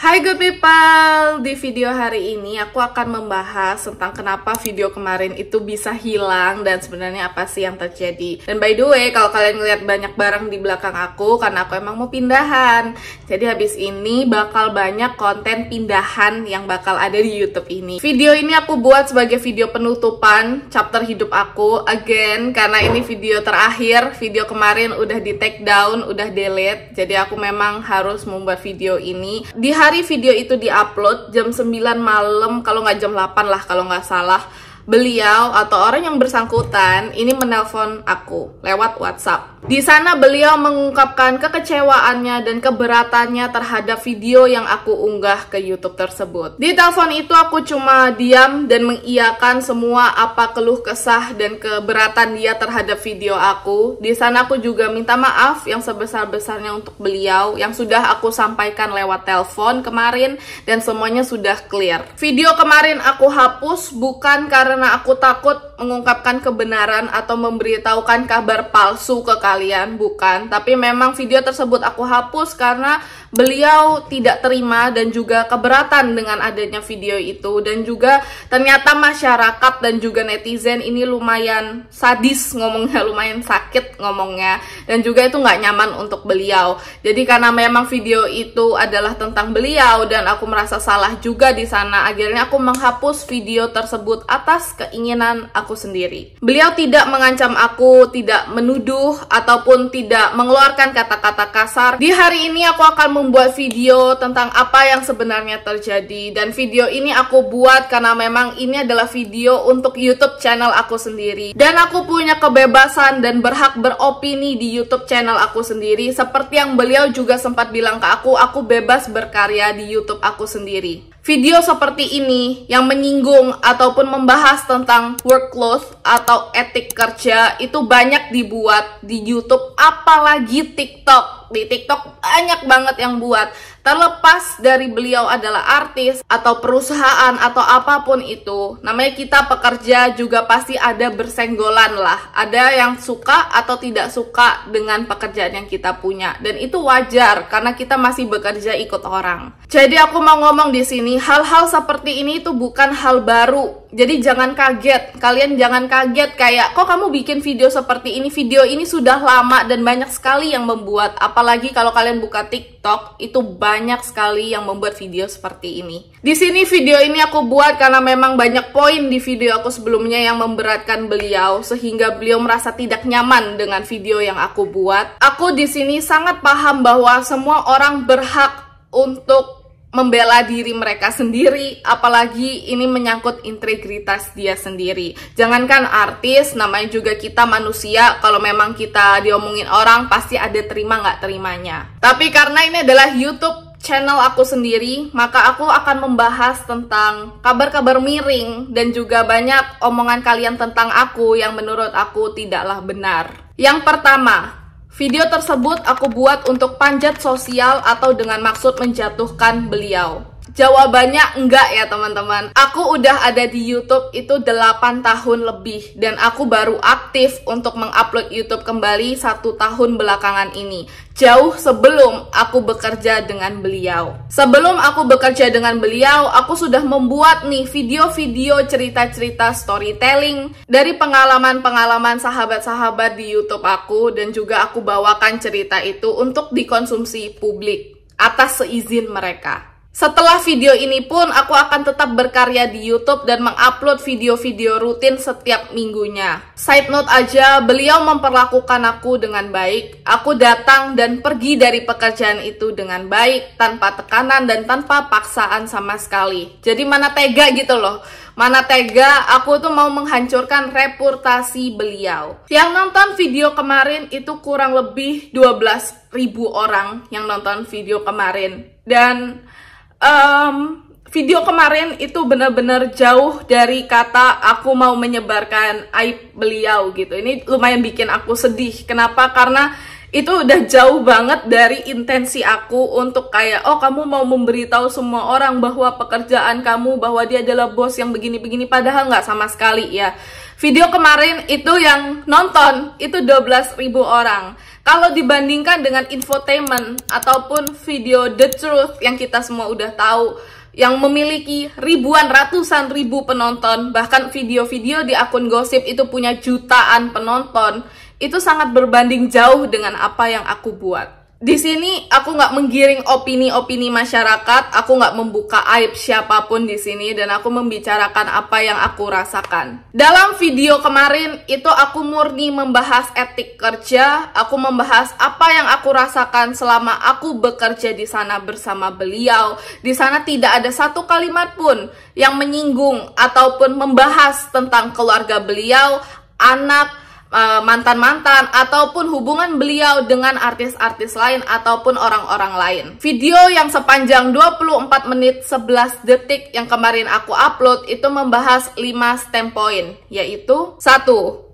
Hai good people, di video hari ini aku akan membahas tentang kenapa video kemarin itu bisa hilang dan sebenarnya apa sih yang terjadi. Dan by the way, kalau kalian ngeliat banyak barang di belakang aku, karena aku emang mau pindahan. Jadi habis ini bakal banyak konten pindahan yang bakal ada di YouTube ini. Video ini aku buat sebagai video penutupan chapter hidup aku, again, karena ini video terakhir. Video kemarin udah di take down, udah delete. Jadi aku memang harus membuat video ini. Di hari video itu diupload jam 9 malam, kalau nggak jam 8 lah kalau nggak salah, beliau atau orang yang bersangkutan ini menelpon aku lewat WhatsApp. Di sana beliau mengungkapkan kekecewaannya dan keberatannya terhadap video yang aku unggah ke YouTube tersebut. Di telepon itu aku cuma diam dan mengiyakan semua apa keluh kesah dan keberatan dia terhadap video aku. Di sana aku juga minta maaf yang sebesar-besarnya untuk beliau yang sudah aku sampaikan lewat telepon kemarin dan semuanya sudah clear. Video kemarin aku hapus bukan karena aku takut mengungkapkan kebenaran atau memberitahukan kabar palsu ke kalian, bukan. Tapi memang video tersebut aku hapus karena beliau tidak terima dan juga keberatan dengan adanya video itu. Dan juga ternyata masyarakat dan juga netizen ini lumayan sadis ngomongnya, lumayan sakit ngomongnya. Dan juga itu nggak nyaman untuk beliau. Jadi karena memang video itu adalah tentang beliau dan aku merasa salah juga di sana, akhirnya aku menghapus video tersebut atas keinginan aku sendiri. Beliau tidak mengancam aku, tidak menuduh, ataupun tidak mengeluarkan kata-kata kasar. Di hari ini aku akan membuat video tentang apa yang sebenarnya terjadi. Dan video ini aku buat karena memang ini adalah video untuk YouTube channel aku sendiri. Dan aku punya kebebasan dan berhak beropini di YouTube channel aku sendiri. Seperti yang beliau juga sempat bilang ke aku bebas berkarya di YouTube aku sendiri. Video seperti ini yang menyinggung ataupun membahas tentang work clothes atau etik kerja itu banyak dibuat di YouTube, apalagi TikTok. Di TikTok banyak banget yang buat. Terlepas dari beliau adalah artis atau perusahaan atau apapun itu, namanya kita pekerja juga pasti ada bersenggolan lah. Ada yang suka atau tidak suka dengan pekerjaan yang kita punya, dan itu wajar karena kita masih bekerja ikut orang. Jadi aku mau ngomong di sini, hal-hal seperti ini itu bukan hal baru. Jadi jangan kaget, kalian jangan kaget kayak kok kamu bikin video seperti ini. Video ini sudah lama dan banyak sekali yang membuat, apalagi kalau kalian buka TikTok itu banyak sekali yang membuat video seperti ini. Di sini video ini aku buat karena memang banyak poin di video aku sebelumnya yang memberatkan beliau sehingga beliau merasa tidak nyaman dengan video yang aku buat. Aku di sini sangat paham bahwa semua orang berhak untuk membela diri mereka sendiri, apalagi ini menyangkut integritas dia sendiri. Jangankan artis, namanya juga kita manusia, kalau memang kita diomongin orang pasti ada terima nggak terimanya. Tapi karena ini adalah YouTube channel aku sendiri, maka aku akan membahas tentang kabar-kabar miring dan juga banyak omongan kalian tentang aku yang menurut aku tidaklah benar. Yang pertama, video tersebut aku buat untuk panjat sosial atau dengan maksud menjatuhkan beliau. Jawabannya enggak ya teman-teman. Aku udah ada di YouTube itu 8 tahun lebih dan aku baru aktif untuk mengupload YouTube kembali 1 tahun belakangan ini. Jauh sebelum aku bekerja dengan beliau. Sebelum aku bekerja dengan beliau, aku sudah membuat nih video-video cerita-cerita storytelling dari pengalaman-pengalaman sahabat-sahabat di YouTube aku, dan juga aku bawakan cerita itu untuk dikonsumsi publik atas seizin mereka. Setelah video ini pun aku akan tetap berkarya di YouTube dan mengupload video-video rutin setiap minggunya. Side note aja, beliau memperlakukan aku dengan baik. Aku datang dan pergi dari pekerjaan itu dengan baik, tanpa tekanan dan tanpa paksaan sama sekali. Jadi mana tega gitu loh. Mana tega aku tuh mau menghancurkan reputasi beliau. Yang nonton video kemarin itu kurang lebih 12.000 orang yang nonton video kemarin. Dan video kemarin itu benar-benar jauh dari kata aku mau menyebarkan aib beliau gitu. Ini lumayan bikin aku sedih. Kenapa? Karena Itu udah jauh banget dari intensi aku untuk kayak, oh kamu mau memberitahu semua orang bahwa pekerjaan kamu, bahwa dia adalah bos yang begini-begini, padahal nggak sama sekali ya. Video kemarin itu yang nonton itu 12.000 orang. Kalau dibandingkan dengan infotainment ataupun video The Truth yang kita semua udah tahu, yang memiliki ribuan, ratusan ribu penonton, bahkan video-video di akun gosip itu punya jutaan penonton, itu sangat berbanding jauh dengan apa yang aku buat. Di sini aku nggak menggiring opini-opini masyarakat, aku nggak membuka aib siapapun di sini, dan aku membicarakan apa yang aku rasakan. Dalam video kemarin itu aku murni membahas etik kerja, aku membahas apa yang aku rasakan selama aku bekerja di sana bersama beliau. Di sana tidak ada satu kalimat pun yang menyinggung ataupun membahas tentang keluarga beliau, anak, mantan-mantan, ataupun hubungan beliau dengan artis-artis lain ataupun orang-orang lain. Video yang sepanjang 24 menit 11 detik yang kemarin aku upload itu membahas 5 stem point, yaitu 1.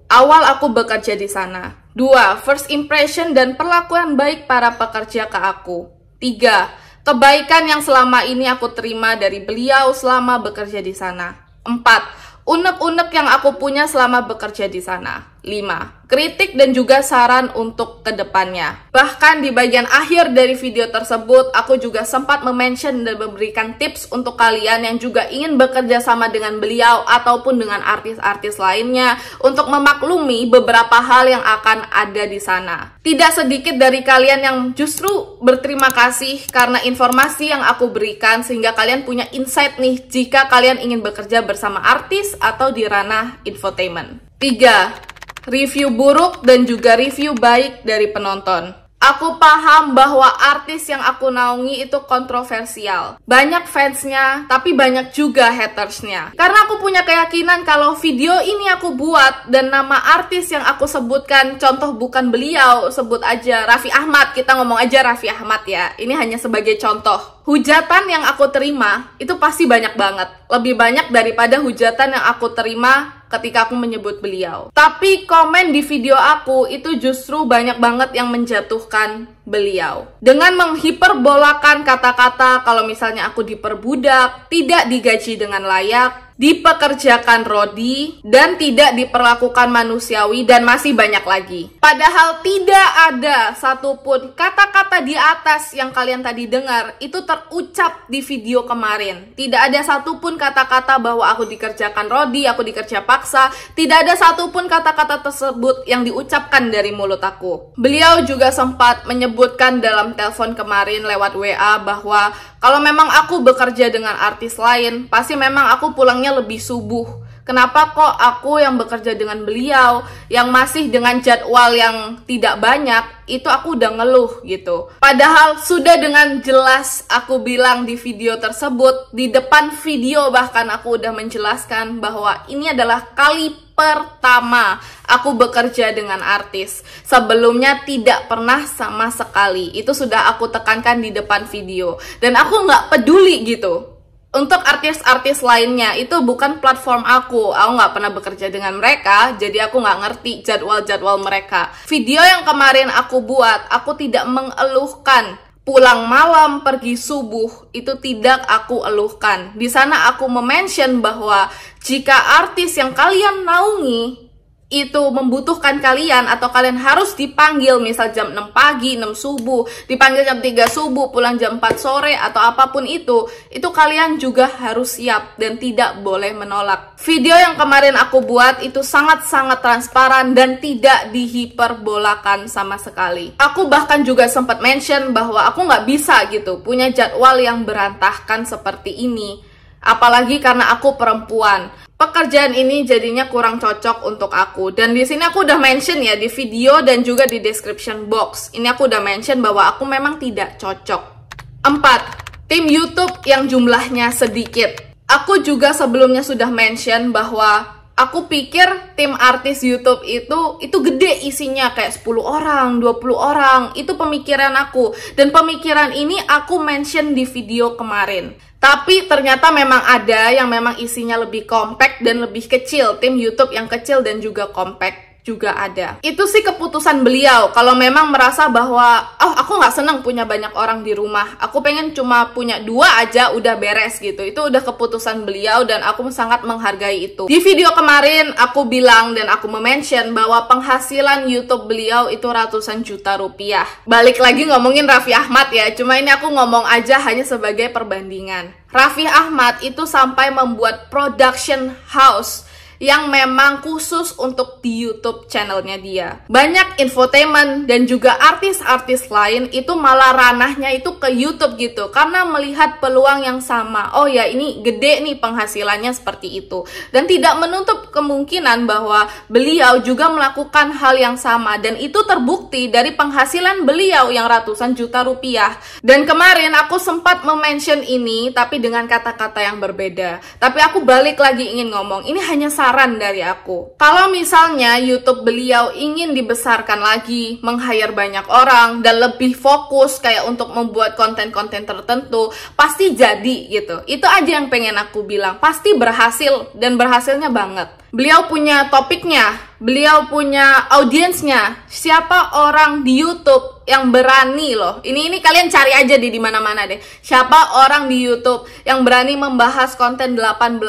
Awal aku bekerja di sana. 2. First impression dan perlakuan baik para pekerja ke aku. 3. Kebaikan yang selama ini aku terima dari beliau selama bekerja di sana. 4. Unek-unek yang aku punya selama bekerja di sana. 5. Kritik dan juga saran untuk kedepannya. Bahkan di bagian akhir dari video tersebut, aku juga sempat mention dan memberikan tips untuk kalian yang juga ingin bekerja sama dengan beliau ataupun dengan artis-artis lainnya untuk memaklumi beberapa hal yang akan ada di sana. Tidak sedikit dari kalian yang justru berterima kasih karena informasi yang aku berikan, sehingga kalian punya insight nih jika kalian ingin bekerja bersama artis atau di ranah infotainment. 3. Review buruk dan juga review baik dari penonton. Aku paham bahwa artis yang aku naungi itu kontroversial. Banyak fansnya, tapi banyak juga hatersnya. Karena aku punya keyakinan kalau video ini aku buat dan nama artis yang aku sebutkan, contoh bukan beliau, sebut aja Raffi Ahmad, kita ngomong aja Raffi Ahmad ya. Ini hanya sebagai contoh. Hujatan yang aku terima itu pasti banyak banget. Lebih banyak daripada hujatan yang aku terima ketika aku menyebut beliau. Tapi komen di video aku itu justru banyak banget yang menjatuhkan beliau. Dengan menghiperbolakan kata-kata kalau misalnya aku diperbudak, tidak digaji dengan layak, dipekerjakan rodi, dan tidak diperlakukan manusiawi, dan masih banyak lagi. Padahal tidak ada satupun kata-kata di atas yang kalian tadi dengar itu terucap di video kemarin. Tidak ada satupun kata-kata bahwa aku dikerjakan rodi, aku dikerja paksa. Tidak ada satupun kata-kata tersebut yang diucapkan dari mulut aku. Beliau juga sempat menyebutkan dalam telepon kemarin lewat WA bahwa kalau memang aku bekerja dengan artis lain, pasti memang aku pulangnya lebih subuh. Kenapa kok aku yang bekerja dengan beliau, yang masih dengan jadwal yang tidak banyak, itu aku udah ngeluh gitu. Padahal sudah dengan jelas aku bilang di video tersebut, di depan video bahkan aku udah menjelaskan bahwa ini adalah kali pertama aku bekerja dengan artis. Sebelumnya tidak pernah sama sekali. Itu sudah aku tekankan di depan video. Dan aku nggak peduli gitu. Untuk artis-artis lainnya, itu bukan platform aku. Aku nggak pernah bekerja dengan mereka, jadi aku nggak ngerti jadwal-jadwal mereka. Video yang kemarin aku buat, aku tidak mengeluhkan pulang malam, pergi subuh, itu tidak aku eluhkan. Di sana aku mention bahwa jika artis yang kalian naungi itu membutuhkan kalian atau kalian harus dipanggil misal jam 6 pagi, 6 subuh, dipanggil jam 3 subuh, pulang jam 4 sore atau apapun itu kalian juga harus siap dan tidak boleh menolak. Video yang kemarin aku buat itu sangat-sangat transparan dan tidak dihiperbolakan sama sekali. Aku bahkan juga sempat mention bahwa aku nggak bisa gitu punya jadwal yang berantakan seperti ini, apalagi karena aku perempuan. Pekerjaan ini jadinya kurang cocok untuk aku. Dan di sini aku udah mention ya di video dan juga di description box. Ini aku udah mention bahwa aku memang tidak cocok. 4. Tim YouTube yang jumlahnya sedikit. Aku juga sebelumnya sudah mention bahwa aku pikir tim artis YouTube itu gede isinya kayak 10 orang, 20 orang. Itu pemikiran aku. Dan pemikiran ini aku mention di video kemarin. Tapi ternyata memang ada yang memang isinya lebih compact dan lebih kecil. Tim YouTube yang kecil dan juga compact. juga ada. Itu sih keputusan beliau. Kalau memang merasa bahwa, oh aku nggak seneng punya banyak orang di rumah, aku pengen cuma punya 2 aja udah beres gitu. Itu udah keputusan beliau dan aku sangat menghargai itu. Di video kemarin aku bilang dan aku mention bahwa penghasilan YouTube beliau itu ratusan juta rupiah. Balik lagi ngomongin Raffi Ahmad ya, cuma ini aku ngomong aja hanya sebagai perbandingan. Raffi Ahmad itu sampai membuat production house yang memang khusus untuk di YouTube channelnya dia. Banyak infotainment dan juga artis-artis lain itu malah ranahnya itu ke YouTube gitu, karena melihat peluang yang sama. Oh ya, ini gede nih penghasilannya seperti itu. Dan tidak menutup kemungkinan bahwa beliau juga melakukan hal yang sama, dan itu terbukti dari penghasilan beliau yang ratusan juta rupiah. Dan kemarin aku sempat mention ini tapi dengan kata-kata yang berbeda. Tapi aku balik lagi ingin ngomong, ini hanya saran dari aku. Kalau misalnya YouTube beliau ingin dibesarkan lagi, meng-hire banyak orang, dan lebih fokus kayak untuk membuat konten-konten tertentu, pasti jadi gitu. Itu aja yang pengen aku bilang. Pasti berhasil, dan berhasilnya banget. Beliau punya topiknya, beliau punya audiensnya. Siapa orang di YouTube yang berani loh? Ini kalian cari aja di mana-mana deh. Siapa orang di YouTube yang berani membahas konten 18+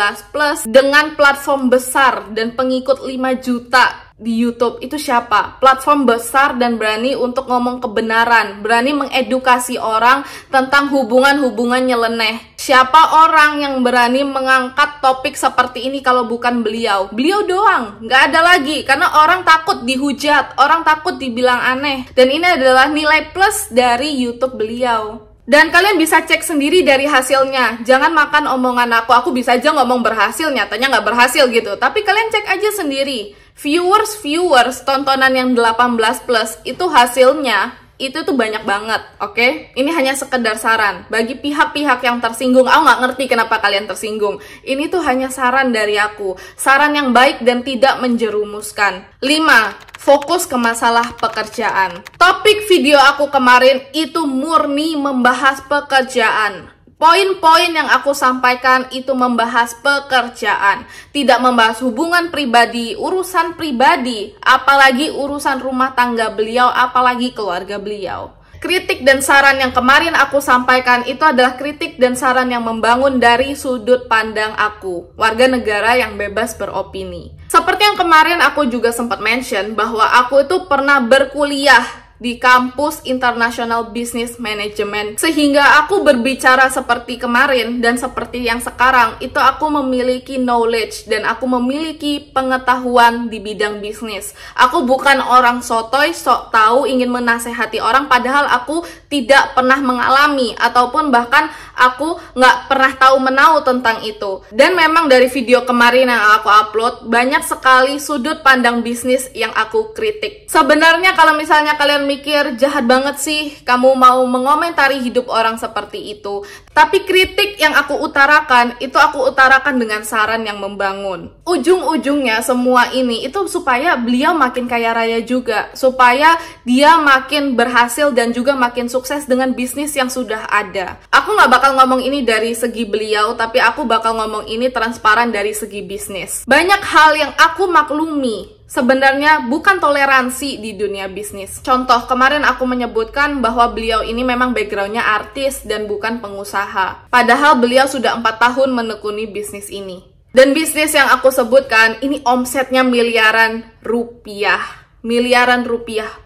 dengan platform besar dan pengikut 5 juta di YouTube? Itu siapa? Platform besar dan berani untuk ngomong kebenaran, berani mengedukasi orang tentang hubungan-hubungan nyeleneh. Siapa orang yang berani mengangkat topik seperti ini kalau bukan beliau? Beliau doang, nggak ada lagi. Karena orang takut dihujat, orang takut dibilang aneh. Dan ini adalah nilai plus dari YouTube beliau. Dan kalian bisa cek sendiri dari hasilnya. Jangan makan omongan aku bisa aja ngomong berhasil, nyatanya nggak berhasil gitu. Tapi kalian cek aja sendiri. Viewers, tontonan yang 18+ itu hasilnya itu tuh banyak banget, oke? Ini hanya sekedar saran. Bagi pihak-pihak yang tersinggung, aku nggak ngerti kenapa kalian tersinggung. Ini tuh hanya saran dari aku. Saran yang baik dan tidak menjerumuskan. 5. Fokus ke masalah pekerjaan. Topik video aku kemarin itu murni membahas pekerjaan. Poin-poin yang aku sampaikan itu membahas pekerjaan, tidak membahas hubungan pribadi, urusan pribadi, apalagi urusan rumah tangga beliau, apalagi keluarga beliau. Kritik dan saran yang kemarin aku sampaikan itu adalah kritik dan saran yang membangun dari sudut pandang aku, warga negara yang bebas beropini. Seperti yang kemarin aku juga sempat mention bahwa aku itu pernah berkuliah di kampus International Business Management, sehingga aku berbicara seperti kemarin dan seperti yang sekarang itu aku memiliki knowledge dan aku memiliki pengetahuan di bidang bisnis. Aku bukan orang sotoy, sok tahu ingin menasehati orang, padahal aku tidak pernah mengalami ataupun bahkan aku nggak pernah tahu menau tentang itu. Dan memang dari video kemarin yang aku upload banyak sekali sudut pandang bisnis yang aku kritik. Sebenarnya kalau misalnya kalian mikir jahat banget sih kamu mau mengomentari hidup orang seperti itu, tapi kritik yang aku utarakan itu aku utarakan dengan saran yang membangun. Ujung-ujungnya semua ini itu supaya beliau makin kaya raya juga, supaya dia makin berhasil dan juga makin sukses dengan bisnis yang sudah ada. Aku nggak bakal ngomong ini dari segi beliau, tapi aku bakal ngomong ini transparan dari segi bisnis. Banyak hal yang aku maklumi sebenarnya bukan toleransi di dunia bisnis. Contoh, kemarin aku menyebutkan bahwa beliau ini memang backgroundnya artis dan bukan pengusaha. Padahal beliau sudah 4 tahun menekuni bisnis ini. Dan bisnis yang aku sebutkan, ini omsetnya miliaran rupiah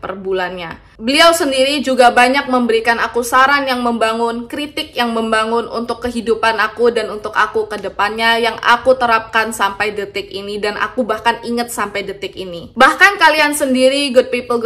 per bulannya. Beliau sendiri juga banyak memberikan aku saran yang membangun, kritik yang membangun untuk kehidupan aku dan untuk aku ke depannya yang aku terapkan sampai detik ini dan aku bahkan inget sampai detik ini. Bahkan kalian sendiri, good people,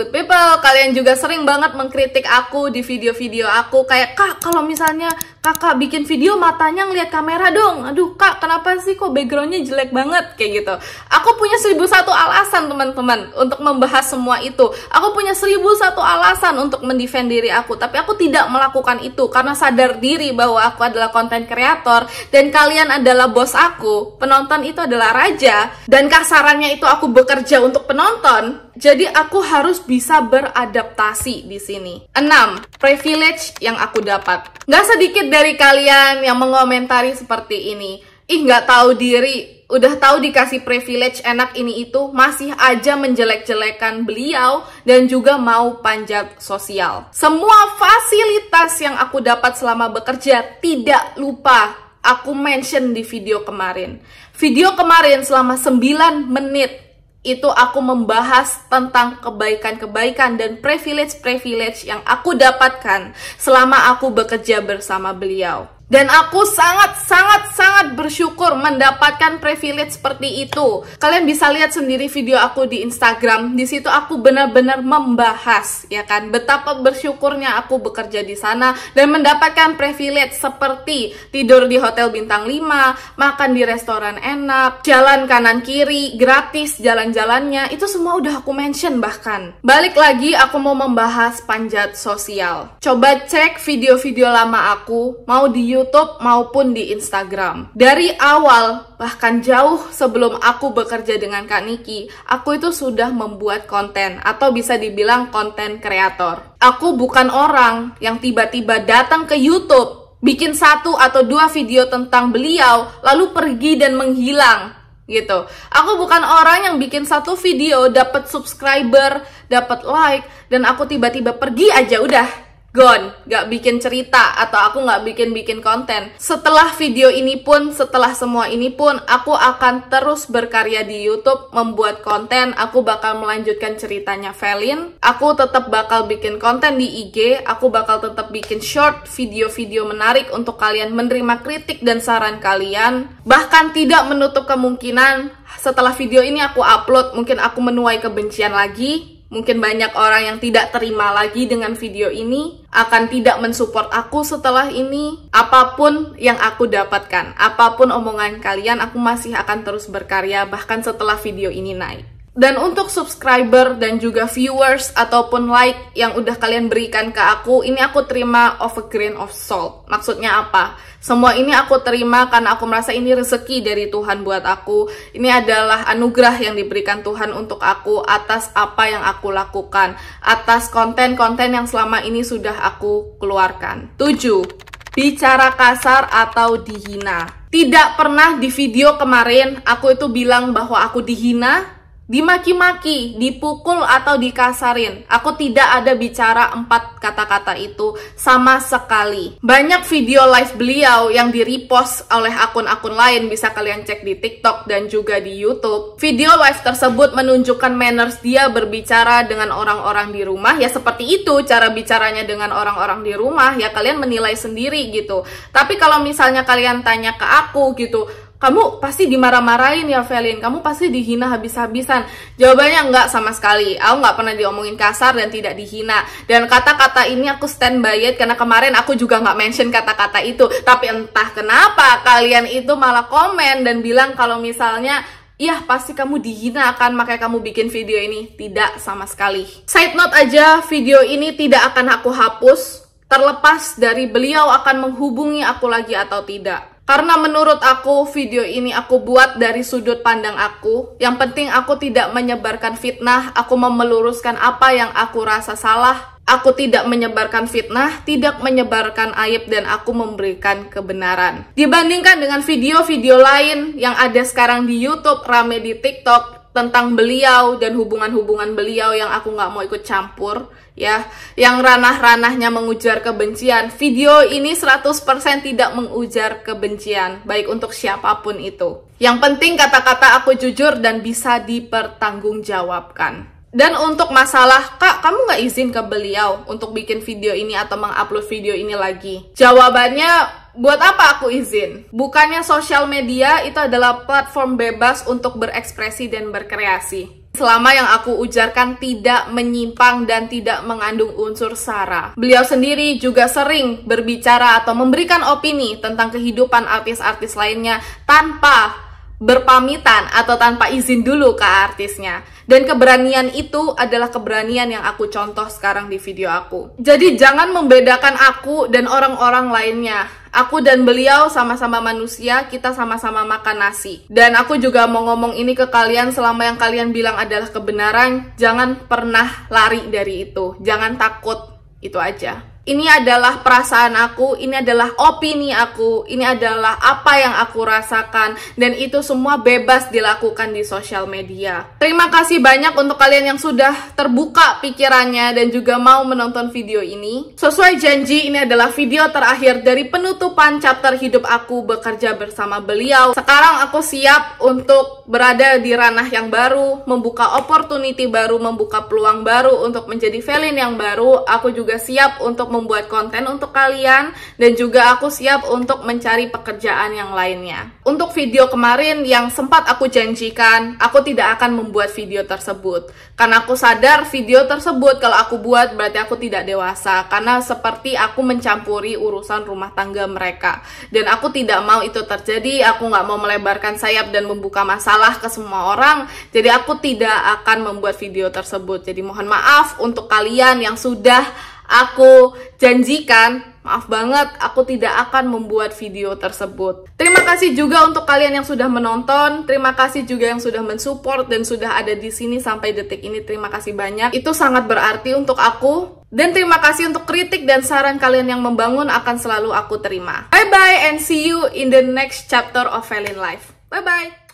kalian juga sering banget mengkritik aku di video-video aku kayak, "Kak, kalau misalnya kakak bikin video matanya ngeliat kamera dong. Aduh kak, kenapa sih kok backgroundnya jelek banget?" Kayak gitu. Aku punya 1001 alasan teman-teman untuk membahas semua itu. Aku punya 1001 alasan untuk mendefend diri aku, tapi aku tidak melakukan itu karena sadar diri bahwa aku adalah konten kreator dan kalian adalah bos aku. Penonton itu adalah raja dan kasarannya itu aku bekerja untuk penonton. Jadi aku harus bisa beradaptasi di sini. 6. Privilege yang aku dapat. Nggak sedikit dari kalian yang mengomentari seperti ini. Ih, nggak tahu diri. udah tahu dikasih privilege enak ini itu, masih aja menjelek-jelekan beliau dan juga mau panjat sosial. Semua fasilitas yang aku dapat selama bekerja tidak lupa aku mention di video kemarin. Video kemarin selama 9 menit itu aku membahas tentang kebaikan-kebaikan dan privilege-privilege yang aku dapatkan selama aku bekerja bersama beliau. Dan aku sangat bersyukur mendapatkan privilege seperti itu. Kalian bisa lihat sendiri video aku di Instagram. Di situ aku benar-benar membahas, ya kan, betapa bersyukurnya aku bekerja di sana dan mendapatkan privilege seperti tidur di hotel bintang 5, makan di restoran enak, jalan kanan kiri, gratis jalan-jalannya. Itu semua udah aku mention bahkan. Balik lagi, aku mau membahas panjat sosial. Coba cek video-video lama aku, mau di YouTube maupun di Instagram. Dari awal, bahkan jauh sebelum aku bekerja dengan Kak Niki, aku itu sudah membuat konten atau bisa dibilang konten kreator. Aku bukan orang yang tiba-tiba datang ke YouTube, bikin 1 atau 2 video tentang beliau, lalu pergi dan menghilang gitu. Aku bukan orang yang bikin 1 video, dapat subscriber, dapat like, dan aku tiba-tiba pergi aja udah gone, gak bikin cerita atau aku gak bikin konten. Setelah video ini pun, setelah semua ini pun, aku akan terus berkarya di YouTube, membuat konten. Aku bakal melanjutkan ceritanya Velin. Aku tetap bakal bikin konten di IG. Aku bakal tetap bikin short video-video menarik untuk kalian menerima kritik dan saran kalian. Bahkan tidak menutup kemungkinan setelah video ini aku upload, mungkin aku menuai kebencian lagi. Mungkin banyak orang yang tidak terima lagi dengan video ini, akan tidak mensupport aku setelah ini. Apapun yang aku dapatkan, apapun omongan kalian, aku masih akan terus berkarya bahkan setelah video ini naik. Dan untuk subscriber dan juga viewers ataupun like yang udah kalian berikan ke aku, ini aku terima of a grain of salt. Maksudnya apa? Semua ini aku terima karena aku merasa ini rezeki dari Tuhan buat aku. Ini adalah anugerah yang diberikan Tuhan untuk aku atas apa yang aku lakukan, atas konten-konten yang selama ini sudah aku keluarkan. 7. Bicara kasar atau dihina. Tidak pernah di video kemarin aku itu bilang bahwa aku dihina, dimaki-maki, dipukul atau dikasarin. Aku tidak ada bicara 4 kata-kata itu sama sekali. Banyak video live beliau yang di-repost oleh akun-akun lain, bisa kalian cek di TikTok dan juga di YouTube. Video live tersebut menunjukkan manners dia berbicara dengan orang-orang di rumah. Ya seperti itu cara bicaranya dengan orang-orang di rumah. Ya kalian menilai sendiri gitu. Tapi kalau misalnya kalian tanya ke aku gitu, kamu pasti dimarah-marahin ya Velin, kamu pasti dihina habis-habisan. Jawabannya enggak sama sekali. Aku nggak pernah diomongin kasar dan tidak dihina. Dan kata-kata ini aku stand by it karena kemarin aku juga nggak mention kata-kata itu. Tapi entah kenapa kalian itu malah komen dan bilang kalau misalnya, iya pasti kamu dihina kan, makanya kamu bikin video ini. Tidak sama sekali. Side note aja, video ini tidak akan aku hapus, terlepas dari beliau akan menghubungi aku lagi atau tidak. Karena menurut aku video ini aku buat dari sudut pandang aku. Yang penting aku tidak menyebarkan fitnah, aku mau meluruskan apa yang aku rasa salah. Aku tidak menyebarkan fitnah, tidak menyebarkan aib, dan aku memberikan kebenaran. Dibandingkan dengan video-video lain yang ada sekarang di YouTube, rame di TikTok, tentang beliau dan hubungan-hubungan beliau yang aku nggak mau ikut campur, ya, yang ranah-ranahnya mengujar kebencian. Video ini 100% tidak mengujar kebencian, baik untuk siapapun itu. Yang penting kata-kata aku jujur dan bisa dipertanggungjawabkan. Dan untuk masalah, Kak, kamu nggak izin ke beliau untuk bikin video ini atau mengupload video ini lagi? Jawabannya, buat apa aku izin? Bukannya sosial media itu adalah platform bebas untuk berekspresi dan berkreasi. Selama yang aku ujarkan tidak menyimpang dan tidak mengandung unsur sara. Beliau sendiri juga sering berbicara atau memberikan opini tentang kehidupan artis-artis lainnya tanpa berpamitan atau tanpa izin dulu ke artisnya. Dan keberanian itu adalah keberanian yang aku contoh sekarang di video aku. Jadi jangan membedakan aku dan orang-orang lainnya. Aku dan beliau sama-sama manusia, kita sama-sama makan nasi. Dan aku juga mau ngomong ini ke kalian, selama yang kalian bilang adalah kebenaran, jangan pernah lari dari itu. Jangan takut, itu aja. Ini adalah perasaan aku, ini adalah opini aku, ini adalah apa yang aku rasakan, dan itu semua bebas dilakukan di sosial media. Terima kasih banyak untuk kalian yang sudah terbuka pikirannya dan juga mau menonton video ini. Sesuai janji, ini adalah video terakhir dari penutupan chapter hidup aku bekerja bersama beliau. Sekarang aku siap untuk berada di ranah yang baru, membuka opportunity baru, membuka peluang baru untuk menjadi Velin yang baru. Aku juga siap untuk membuat konten untuk kalian, dan juga aku siap untuk mencari pekerjaan yang lainnya. Untuk video kemarin yang sempat aku janjikan, aku tidak akan membuat video tersebut karena aku sadar video tersebut kalau aku buat berarti aku tidak dewasa, karena seperti aku mencampuri urusan rumah tangga mereka, dan aku tidak mau itu terjadi. Aku nggak mau melebarkan sayap dan membuka masalah ke semua orang, jadi aku tidak akan membuat video tersebut. Jadi mohon maaf untuk kalian yang sudah aku janjikan, maaf banget, aku tidak akan membuat video tersebut. Terima kasih juga untuk kalian yang sudah menonton, terima kasih juga yang sudah mensupport dan sudah ada di sini sampai detik ini. Terima kasih banyak, itu sangat berarti untuk aku. Dan terima kasih untuk kritik dan saran kalian yang membangun, akan selalu aku terima. Bye bye and see you in the next chapter of Velin Life. Bye bye.